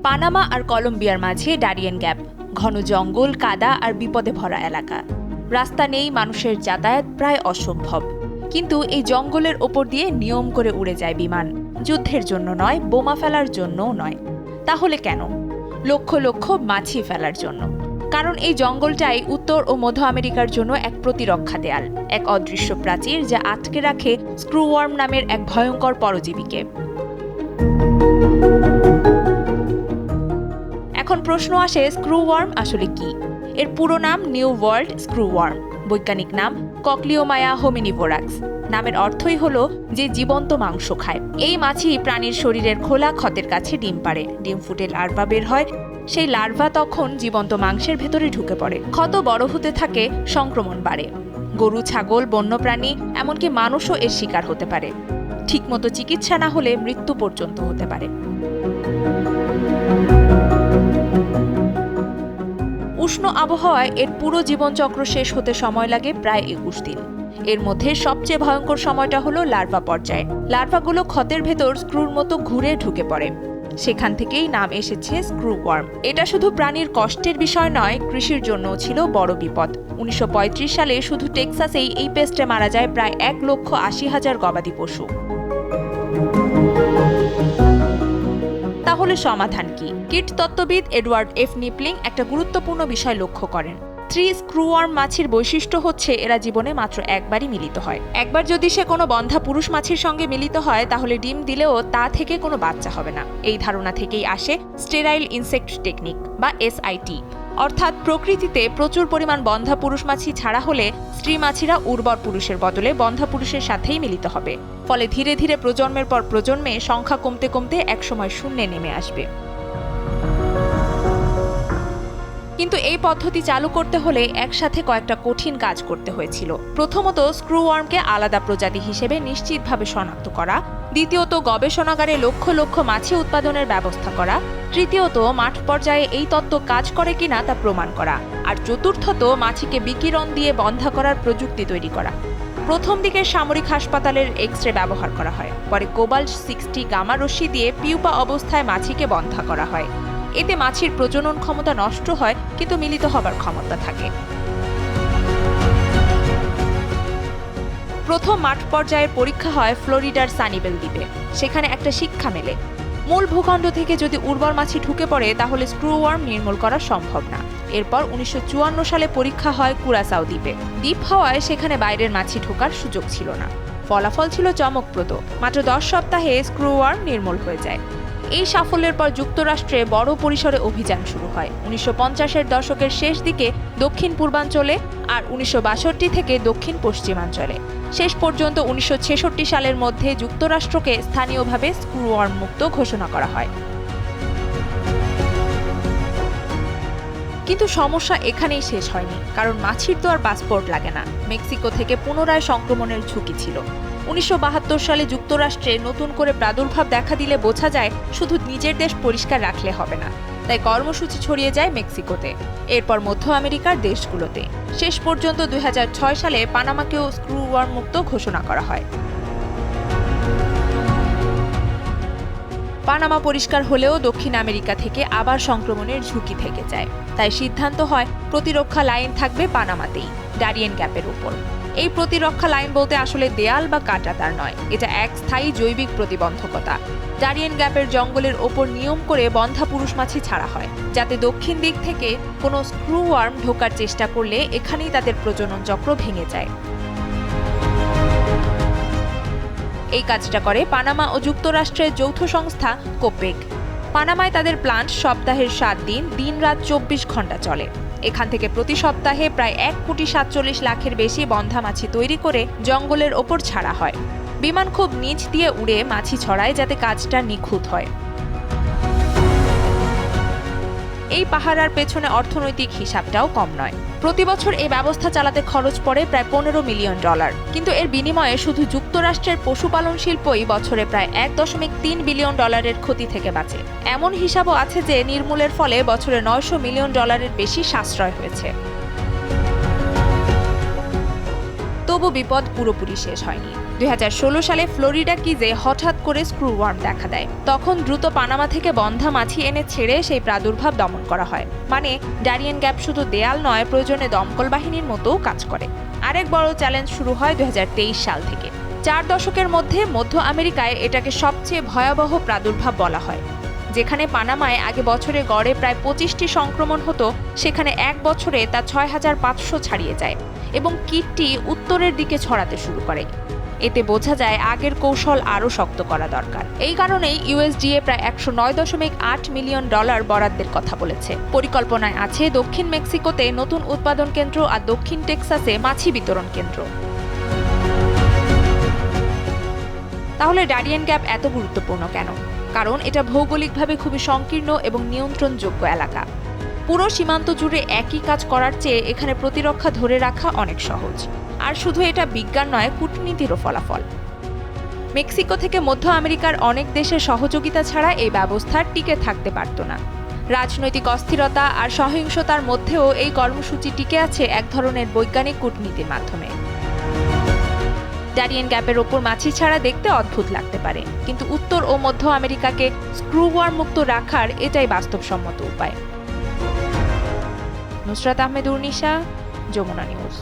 Panama আর কলম্বিয়ার মাঝে ডারিয়েন gap, ঘন জঙ্গল, কাদা আর বিপদে ভরা এলাকা। রাস্তা নেই, মানুষের যাতায়াত প্রায় অসম্ভব। কিন্তু এই জঙ্গলের ওপর দিয়ে নিয়ম করে উড়ে যায় বিমান, যুদ্ধের জন্য নয়, বোমা ফেলার জন্যও নয়। তাহলে কেন? লক্ষ লক্ষ মাছি ফেলার জন্য। কারণ এই জঙ্গলটাই উত্তর ও মধ্য আমেরিকার জন্য এক প্রতিরক্ষা দেয়াল, এক অদৃশ্য প্রাচীর যা আটকে রাখে স্ক্রুওয়ার্ম নামের এক ভয়ঙ্কর পরজীবীকে। এখন প্রশ্ন আসে, স্ক্রুওয়ার্ম আসলে কি? এর পুরো নাম নিউ ওয়ার্ল্ড স্ক্রুওয়ার্ম, বৈজ্ঞানিক নাম ককলিওমায়া হোমিনিভোরাক্স। নামের অর্থই হলো যে জীবন্ত মাংস খায়। এই মাছি প্রাণীর শরীরের খোলা ক্ষতের কাছে ডিম পাড়ে, ডিম ফুটে লার্ভা বের হয়। সেই লার্ভা তখন জীবন্ত মাংসের ভেতরে ঢুকে পড়ে। ক্ষত বড় হতে থাকে, সংক্রমণ বাড়ে। গরু, ছাগল, বন্যপ্রাণী, এমনকি মানুষও এর শিকার হতে পারে। ঠিকমতো চিকিৎসা না হলে মৃত্যু পর্যন্ত হতে পারে। উষ্ণ আবহাওয়ায় এর পুরো জীবনচক্র শেষ হতে সময় লাগে প্রায় 21 দিন। এর মধ্যে সবচেয়ে ভয়ঙ্কর সময়টা হলো লার্ভা পর্যায়ে। লার্ভাগুলো ক্ষতের ভেতর স্ক্রুর মতো ঘুরে ঢুকে পড়ে। সেখান থেকেই নাম এসেছে স্ক্রুওয়ার্ম। এটা শুধু প্রাণীর কষ্টের বিষয় নয়, কৃষির জন্যও ছিল বড় বিপদ। 1935 সালে শুধু টেক্সাসেই এই পেস্টে মারা যায় প্রায় 1,80,000 গবাদি পশু। তাহলে সমাধান কি? কীটতত্ত্ববিদ এডওয়ার্ড এফ নিপলিং একটা গুরুত্বপূর্ণ বিষয় লক্ষ্য করেন। স্ক্রুওয়ার্ম মাছির বৈশিষ্ট্য হচ্ছে এরা জীবনে মাত্র একবারই মিলিত হয়। একবার যদি সে কোনো বন্ধা পুরুষ মাছির সঙ্গে মিলিত হয়, তাহলে ডিম দিলেও তা থেকে কোনো বাচ্চা হবে না। এই ধারণা থেকেই আসে স্টেরাইল ইনসেক্ট টেকনিক বা SIT। অর্থাৎ প্রকৃতিতে প্রচুর পরিমাণ বন্ধা পুরুষ মাছি ছাড়া হলে স্ত্রী মাছিরা উর্বর পুরুষের বদলে বন্ধা পুরুষের সাথেই মিলিত হবে। ফলে ধীরে ধীরে প্রজন্মের পর প্রজন্মে সংখ্যা কমতে কমতে একসময় শূন্যে নেমে আসবে। কিন্তু এই পদ্ধতি চালু করতে হলে একসাথে কয়েকটা কঠিন কাজ করতে হয়েছিল। প্রথমত, স্ক্রুওয়ার্মকে আলাদা প্রজাতি হিসেবে নিশ্চিতভাবে শনাক্ত করা। দ্বিতীয়ত, গবেষণাগারে লক্ষ লক্ষ মাছি উৎপাদনের ব্যবস্থা করা। তৃতীয়ত, মাঠ পর্যায়ে এই তত্ত্ব কাজ করে কিনা তা প্রমাণ করা। আর চতুর্থত, মাছিকে বিকিরণ দিয়ে বন্ধা করার প্রযুক্তি তৈরি করা। প্রথম দিকে সামরিক হাসপাতালের এক্স-রে ব্যবহার করা হয়। পরে কোবাল্ট-60 গামা রশ্মি দিয়ে পিউপা অবস্থায় মাছিকে বন্ধা করা হয়। এতে মাছির প্রজনন ক্ষমতা নষ্ট হয়, কিন্তু মিলিত হবার ক্ষমতা থাকে। প্রথম মাঠ পর্যায়ের পরীক্ষা হয় ফ্লোরিডার সানিবেল দ্বীপে। সেখানে একটা শিক্ষা মেলে। মূল ভূখণ্ড থেকে যদি উর্বর মাছি ঢুকে পড়ে, তাহলে স্ক্রুওয়ার্ম নির্মূল করা সম্ভব না। এরপর 1954 সালে পরীক্ষা হয় কুরাসাও দ্বীপে। দ্বীপ হওয়ায় সেখানে বাইরের মাছি ঢোকার সুযোগ ছিল না। ফলাফল ছিল চমকপ্রদ। মাত্র 10 সপ্তাহে স্ক্রুওয়ার্ম নির্মূল হয়ে যায়। এই সাফল্যের পর যুক্তরাষ্ট্রে বড় পরিসরে অভিযান শুরু হয়। 1950-এর দশকের শেষ দিকে দক্ষিণ পূর্বাঞ্চলে আর 1962 থেকে দক্ষিণ পশ্চিমাঞ্চলে। শেষ পর্যন্ত 1966 সালের মধ্যে যুক্তরাষ্ট্রকে স্থানীয়ভাবে স্ক্রুওয়ার্ম মুক্ত ঘোষণা করা হয়। কিন্তু সমস্যা এখানেই শেষ হয়নি, কারণ মাছির তো আর পাসপোর্ট লাগে না। মেক্সিকো থেকে পুনরায় সংক্রমণের ঝুঁকি ছিল। 1972 সালে যুক্তরাষ্ট্রে নতুন করে প্রাদুর্ভাব দেখা দিলে বোঝা যায় শুধু নিজের দেশ পরিষ্কার রাখলে হবে না। তাই কর্মসূচি ছড়িয়ে যায় মেক্সিকোতে, এরপর মধ্য আমেরিকার দেশগুলোতে। শেষ পর্যন্ত 2006 সালে পানামাকেও স্ক্রুওয়ার্ম মুক্ত ঘোষণা করা হয়। পানামা পরিষ্কার হলেও দক্ষিণ আমেরিকা থেকে আবার সংক্রমণের ঝুঁকি থেকে যায়। তাই সিদ্ধান্ত হয় প্রতিরক্ষা লাইন থাকবে পানামাতেই, ডারিয়েন গ্যাপের উপর। এই প্রতিরক্ষা লাইন বলতে আসলে দেয়াল বা কাঁটাতার নয়, এটা এক স্থায়ী জৈবিক প্রতিবন্ধকতা। ডারিয়েন গ্যাপের জঙ্গলের ওপর নিয়ম করে বন্ধা পুরুষ মাছি ছাড়া হয়, যাতে দক্ষিণ দিক থেকে কোনো স্ক্রুওয়ার্ম ঢোকার চেষ্টা করলে এখানেই তাদের প্রজনন চক্র ভেঙে যায়। এই কাজটা করে পানামা ও যুক্তরাষ্ট্রের যৌথ সংস্থা কোপেক। পানামায় তাদের প্লান্ট সপ্তাহের 7 দিন, দিন-রাত 24 ঘন্টা চলে। এখান থেকে প্রতি সপ্তাহে প্রায় 1,47,00,000-এর বেশি বন্ধা মাছি তৈরি করে জঙ্গলের ওপর ছাড়া হয়। বিমান খুব নিচ দিয়ে উড়ে মাছি ছড়ায়, যাতে কাজটা নিখুঁত হয়। এই পাহারার পেছনে অর্থনৈতিক হিসাবটাও কম নয়। প্রতি বছর এই ব্যবস্থা চালাতে খরচ পড়ে প্রায় $15 মিলিয়ন। কিন্তু এর বিনিময়ে শুধু যুক্তরাষ্ট্রের পশুপালন শিল্পই বছরে প্রায় $1.3 বিলিয়ন ক্ষতি থেকে বাঁচে। এমন হিসাবও আছে যে নির্মূলের ফলে বছরে $900 মিলিয়ন বেশি সাশ্রয় হয়েছে। তবু বিপদ পুরোপুরি শেষ হয়নি। 2016 সালে ফ্লোরিডা কিজে হঠাৎ করে স্ক্রুওয়ার্ম দেখা দেয়। তখন দ্রুত পানামা থেকে বন্ধা মাছি এনে ছেড়ে সেই প্রাদুর্ভাব দমন করা হয়। মানে ডারিয়েন গ্যাপ শুধু দেয়াল নয়, প্রয়োজনে দমকল বাহিনীর মতোও কাজ করে। আরেক বড় চ্যালেঞ্জ শুরু হয় 2023 সাল থেকে। 4 দশকের মধ্যে মধ্য আমেরিকায় এটাকে সবচেয়ে ভয়াবহ প্রাদুর্ভাব বলা হয়। যেখানে পানামায় আগে বছরে গড়ে প্রায় 25টি সংক্রমণ হতো, সেখানে এক বছরে তা 6500 ছাড়িয়ে যায় এবং কীটটি উত্তরের দিকে ছড়াতে শুরু করে। এতে বোঝা যায় আগের কৌশল আরও শক্ত করা দরকার। এই কারণেই ইউএসডিএ প্রায় $109.8 মিলিয়ন বরাদ্দের কথা বলেছে। পরিকল্পনায় আছে দক্ষিণ মেক্সিকোতে নতুন উৎপাদন কেন্দ্র আর দক্ষিণ টেক্সাসে মাছি বিতরণ কেন্দ্র। তাহলে ডারিয়েন গ্যাপ এত গুরুত্বপূর্ণ কেন? কারণ এটা ভৌগোলিকভাবে খুবই সংকীর্ণ এবং নিয়ন্ত্রণযোগ্য এলাকা। পুরো সীমান্ত জুড়ে একই কাজ করার চেয়ে এখানে প্রতিরক্ষা ধরে রাখা অনেক সহজ। আর শুধু এটা বিজ্ঞান নয়, কূটনীতিরও ফলাফল। মেক্সিকো থেকে মধ্য আমেরিকার অনেক দেশের সহযোগিতা ছাড়া এই ব্যবস্থা টিকে থাকতে পারত না। রাজনৈতিক অস্থিরতা আর সহিংসতার মধ্যেও এই কর্মসূচি টিকে আছে এক ধরনের বৈজ্ঞানিক কূটনীতির মাধ্যমে। ডারিয়েন গ্যাপের ওপর মাছি ছাড়া দেখতে অদ্ভুত লাগতে পারে, কিন্তু উত্তর ও মধ্য আমেরিকাকে স্ক্রুওয়ার্ম মুক্ত রাখার এটাই বাস্তবসম্মত উপায়। নুসরাত আহমেদ, উর্নিশা, যমুনা নিউজ।